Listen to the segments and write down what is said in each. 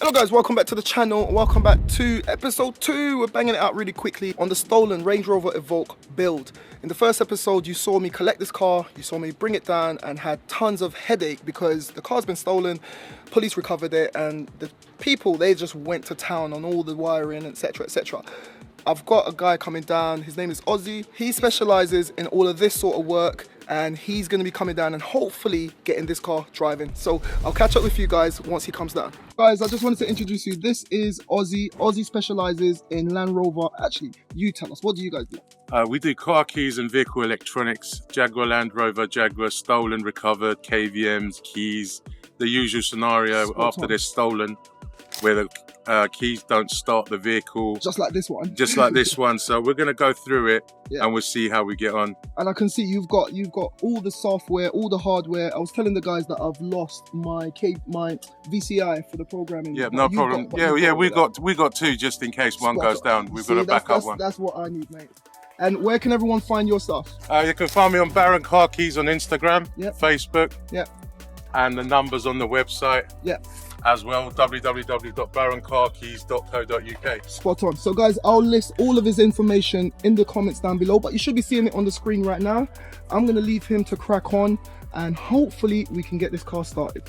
Hello guys, welcome back to the channel. Welcome back to episode 2. We're banging it out really quickly on the stolen Range Rover Evoque build. In the first episode, you saw me collect this car, you saw me bring it down and had tons of headache because the car's been stolen, police recovered it, and the people, they just went to town on all the wiring, etc, etc. I've got a guy coming down, his name is Ozzy. He specializes in all of this sort of work, and he's going to be coming down and hopefully getting this car driving. So I'll catch up with you guys once he comes down. Guys, I just wanted to introduce you. This is Ozzy. Ozzy specializes in Land Rover. Actually, you tell us, what do you guys do? We do car keys and vehicle electronics, Jaguar, Land Rover, Jaguar, stolen, recovered, KVMs, keys, the usual scenario after they're stolen, where the keys don't start the vehicle. Just like this one. Just like this one. So we're going to go through it and we'll see how we get on. And I can see you've got all the software, all the hardware. I was telling the guys that I've lost my VCI for the programming. Yeah, no problem. We got two just in case one goes down. We've got a backup one. That's what I need, mate. And where can everyone find your stuff? You can find me on Baron Car Keys on Instagram, Facebook, and the numbers on the website. As well, www.baroncarkeys.co.uk. Spot on. So guys, I'll list all of his information in the comments down below, but you should be seeing it on the screen right now. I'm going to leave him to crack on and hopefully we can get this car started.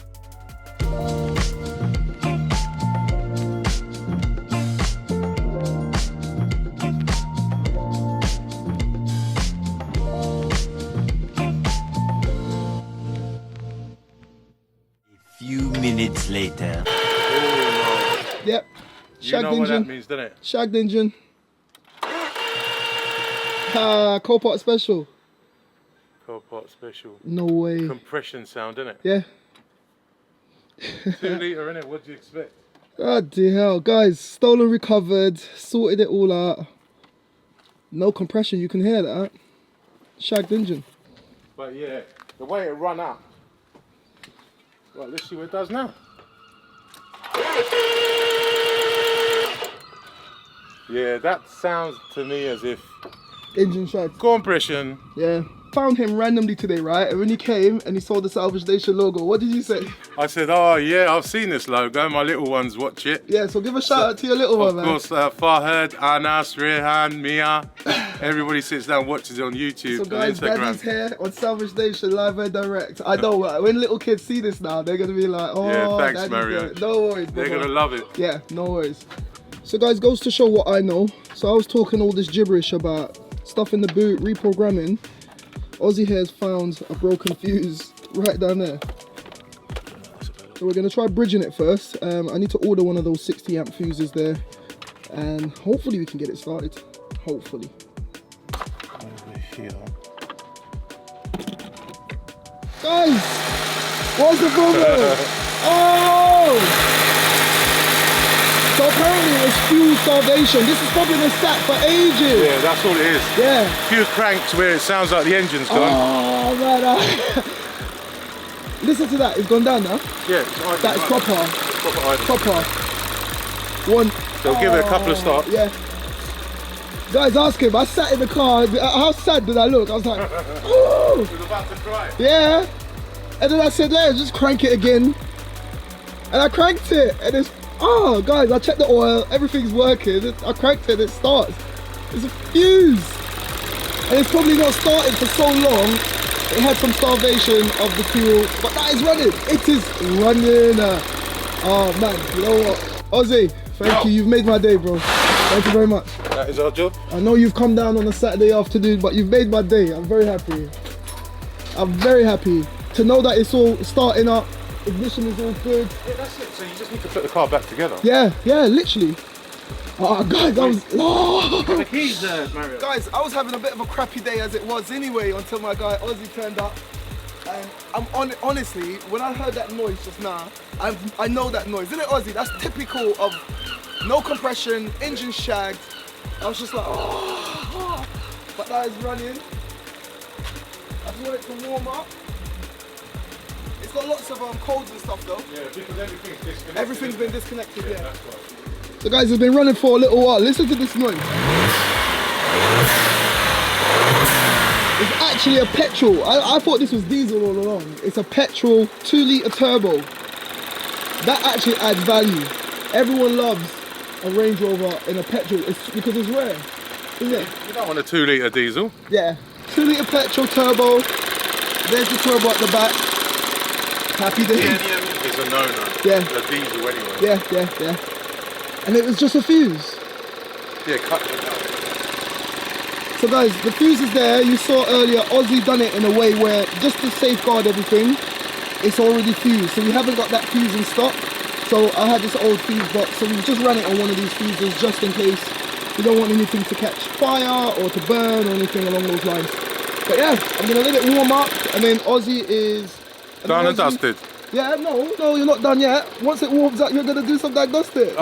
Few minutes later. Oh, no. Yep. You know what that means, don't it? Shagged engine. Co-part special. Co-part special. No way. Compression sound, isn't it? Yeah. 2 litre, innit? What do you expect? God the hell. Guys, stolen, recovered, sorted it all out. No compression, you can hear that. Shagged engine. But yeah, the way it run up. Right, let's see what it does now. Yeah, that sounds to me as if... Engine shagged. Compression. Yeah. Found him randomly today, right? And when he came and he saw the Salvage Nation logo, what did you say? I said, oh yeah, I've seen this logo. My little ones watch it. Yeah, so give a shout out to your little one, man. Of course, Farhad, Anas, Rehan, Mia. Everybody sits down and watches it on YouTube and Instagram. So guys, Daddy's here on Salvage Nation live and direct. I know, when little kids see this now, they're going to be like, oh, yeah, thanks, Daddy's Mario. There. No worries. They're going to love it. Yeah, no worries. So guys, goes to show what I know. So I was talking all this gibberish about stuff in the boot, reprogramming. Ozzy here has found a broken fuse right down there. So we're going to try bridging it first. I need to order one of those 60 amp fuses there. And hopefully we can get it started. Hopefully. Over here. Guys! What's the problem? Oh! So apparently it was fuse salvation. This has probably been sat for ages. Yeah, that's all it is. Yeah. Few cranks where it sounds like the engine's gone. Oh man. Listen to that, it's gone down now. Yeah, that's proper. Proper. One. So give it a couple of starts. Yeah. Guys, ask him. I sat in the car. How sad did I look? I was like, oh. He was about to cry. Yeah. And then I said, let's just crank it again. And I cranked it. And it's, oh, guys, I checked the oil. Everything's working. I cranked it and it starts. It's a fuse. And it's probably not started for so long. It had some starvation of the fuel. But that is running. It is running. Oh, man. You know what? Ozzy, thank you. You've made my day, bro. Thank you very much. That is our job. I know you've come down on a Saturday afternoon, but you've made my day. I'm very happy. I'm very happy to know that it's all starting up. Ignition is all good. Yeah, that's it. So you just need to put the car back together. Yeah, literally. Oh, guys, I was... Oh. The keys there, Mario. Guys, I was having a bit of a crappy day as it was anyway until my guy Ozzy turned up. And honestly, when I heard that noise just now, I know that noise. Isn't it, Ozzy? That's typical of no compression, engine shagged. I was just like, oh. But that is running. I just want it to warm up. It's got lots of codes and stuff though. Yeah, because everything's disconnected. Everything's been disconnected, yeah. That's right. So guys, it's been running for a little while. Listen to this noise. It's actually a petrol. I thought this was diesel all along. It's a petrol 2 litre turbo. That actually adds value. everyone loves a Range Rover in a petrol. It's because it's rare, isn't it? You don't want a 2 litre diesel. Yeah, 2 litre petrol turbo. There's the turbo at the back. Happy days. Yeah, it's a no-no. Yeah. The diesel anyway. Yeah. And it was just a fuse. Yeah, cut it out. So guys, the fuse is there. You saw earlier, Aussie done it in a way where, just to safeguard everything, it's already fused. So we haven't got that fuse in stock. So I had this old fuse box, so we just ran it on one of these fuses just in case we don't want anything to catch fire or to burn or anything along those lines. But yeah, I'm gonna let it warm up, and then Aussie is... Done and dusted. Yeah, no, you're not done yet. Once it warms up, you're gonna do some diagnostic.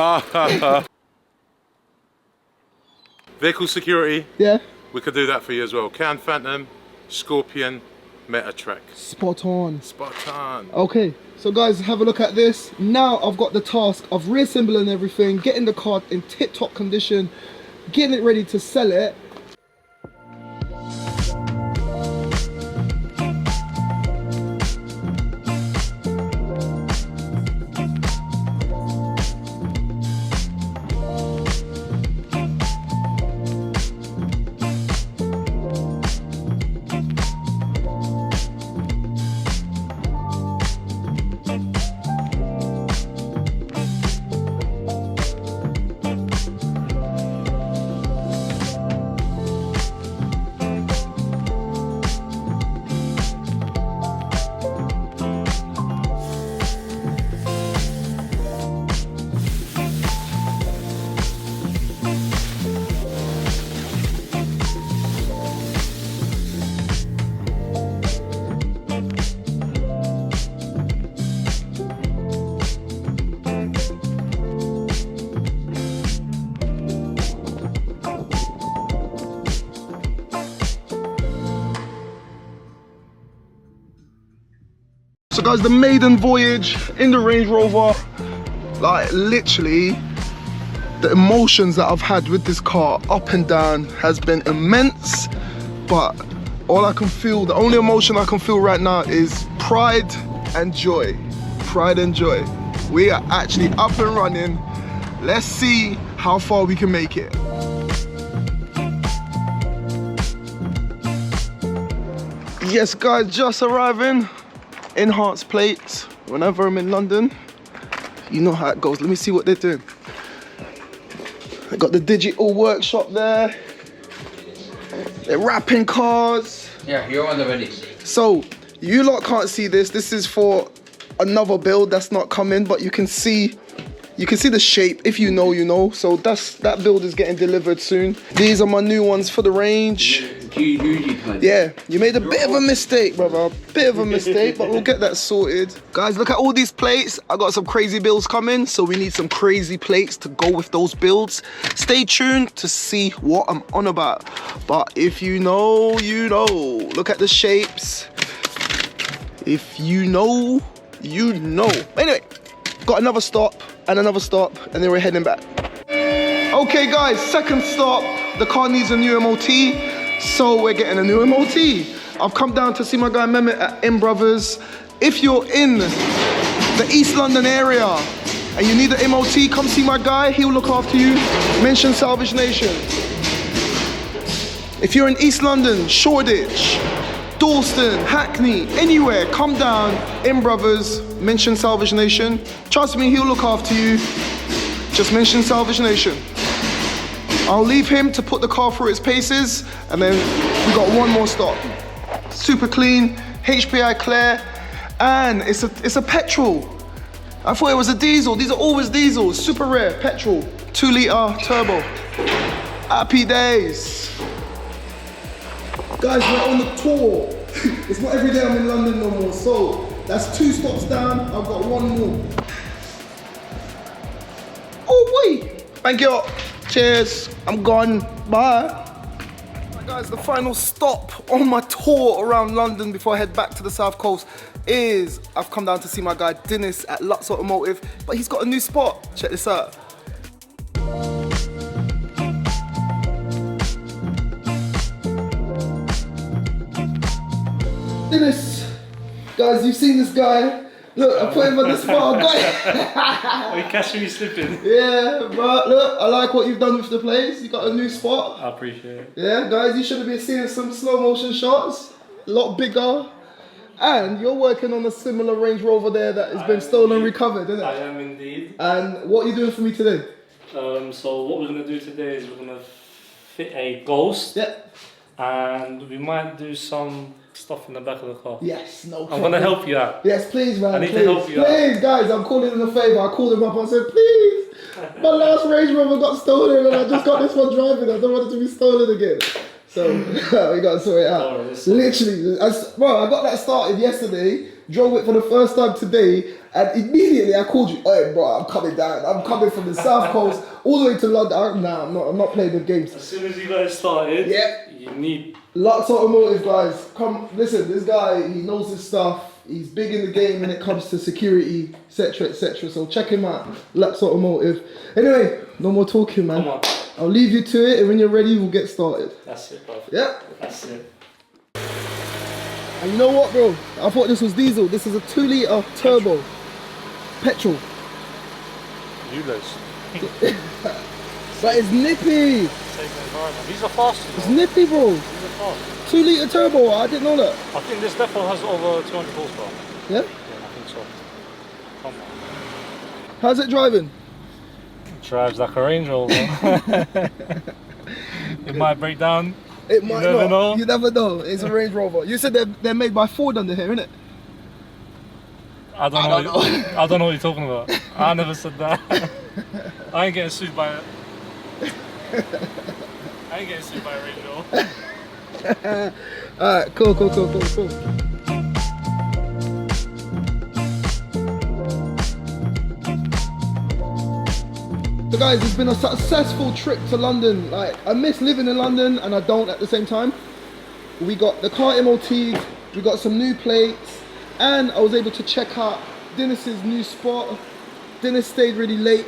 Vehicle security. Yeah. We could do that for you as well. Can Phantom, Scorpion, Metatrack. Spot on. Spot on. Okay, so guys, have a look at this. Now I've got the task of reassembling everything, getting the car in tip-top condition, getting it ready to sell it. So guys, the maiden voyage in the Range Rover, like literally the emotions that I've had with this car up and down has been immense, but all I can feel, the only emotion I can feel right now is pride and joy. Pride and joy. We are actually up and running. Let's see how far we can make it. Yes guys, just arriving. Enhanced plates. Whenever I'm in London, you know how it goes. Let me see what they're doing. I got the digital workshop there. They're wrapping cars. Yeah, you're on the ready. So you lot can't see this. This is for another build that's not coming, but you can see the shape. If you know, you know. So that build is getting delivered soon. These are my new ones for the Range. Yeah, you made a bit of a mistake, brother. A bit of a mistake, but we'll get that sorted. Guys, look at all these plates. I got some crazy builds coming, so we need some crazy plates to go with those builds. Stay tuned to see what I'm on about. But if you know, you know. Look at the shapes. If you know, you know. Anyway, got another stop, and then we're heading back. Okay guys, second stop. The car needs a new MOT. So we're getting a new MOT. I've come down to see my guy Mehmet at M Brothers. If you're in the East London area and you need an MOT, come see my guy. He'll look after you. Mention Salvage Nation. If you're in East London, Shoreditch, Dalston, Hackney, anywhere, come down, M Brothers, mention Salvage Nation. Trust me, he'll look after you. Just mention Salvage Nation. I'll leave him to put the car through its paces, and then we got one more stop. Super clean, HPI clear, and it's a petrol. I thought it was a diesel. These are always diesels. Super rare, petrol, 2 litre turbo. Happy days. Guys, we're on the tour. It's not every day I'm in London no more, so that's 2 stops down. I've got 1 more. Oh wait, thank you. Cheers, I'm gone, bye. Right guys, the final stop on my tour around London before I head back to the South Coast is I've come down to see my guy Dennis at Lux Automotive, but he's got a new spot. Check this out. Dennis, guys, you've seen this guy. Look, I put him on the spot. I got it. Oh, you catch me slipping. Yeah, but look, I like what you've done with the place. You got a new spot. I appreciate it. Yeah, guys, you should have been seeing some slow motion shots. A lot bigger. And you're working on a similar Range Rover there that has been stolen and recovered, isn't it? I am indeed. And what are you doing for me today? So what we're going to do today is we're going to fit a Ghost. Yeah. And we might do some stuff in the back of the car. Yes, no problem. I'm going to help you out. Yes, please, man. I need please. to help you out. Please, guys, I'm calling in a favour. I called him up and said, please, my last Range Rover got stolen and I just got this one driving. I don't want it to be stolen again. So, we got to sort it out. Oh, Literally, bro, I got that started yesterday, drove it for the first time today, and immediately I called you, hey, bro, I'm coming down. I'm coming from the South Coast all the way to London. Nah, I'm not playing the games. As soon as you guys started, Yeah. you need... Lux Automotive, guys, come listen. This guy, he knows his stuff. He's big in the game when it comes to security, etc., etc. So check him out, Lux Automotive. Anyway, no more talking, man. Come on. I'll leave you to it, and when you're ready, we'll get started. That's it, bro. Yeah. That's it. And you know what, bro? I thought this was diesel. This is a 2-litre turbo, petrol. Ulos. But it's nippy. Save the environment. These are fast. It's nippy, bro. These are fast. 2-litre turbo. I didn't know that. I think this depot has over 200 horsepower. Yeah. Yeah, I think so. Come on. How's it driving? It drives like a Range Rover. It might break down. It might never not. know. You never know. It's a Range Rover. You said they're made by Ford under here, innit? I don't know. I don't know what you're talking about. I never said that. I ain't getting sued by it. I ain't getting sued by a Range Rover. Alright, cool. So guys, it's been a successful trip to London. Like, I miss living in London and I don't at the same time. We got the car MOT'd, we got some new plates, and I was able to check out Dennis's new spot. Dennis stayed really late.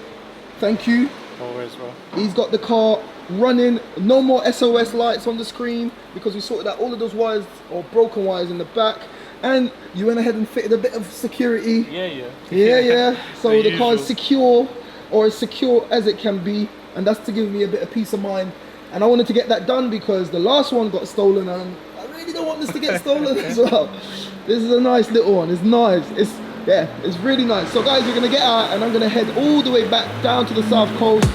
Thank you. Always, bro. He's got the car running, no more SOS lights on the screen because we sorted out all of those wires or broken wires in the back, and you went ahead and fitted a bit of security. Yeah. So the car is secure, or as secure as it can be, and that's to give me a bit of peace of mind. And I wanted to get that done because the last one got stolen, and I really don't want this to get stolen as well. This is a nice little one. It's nice. It's really nice. So guys, we're gonna get out, and I'm gonna head all the way back down to the South Coast.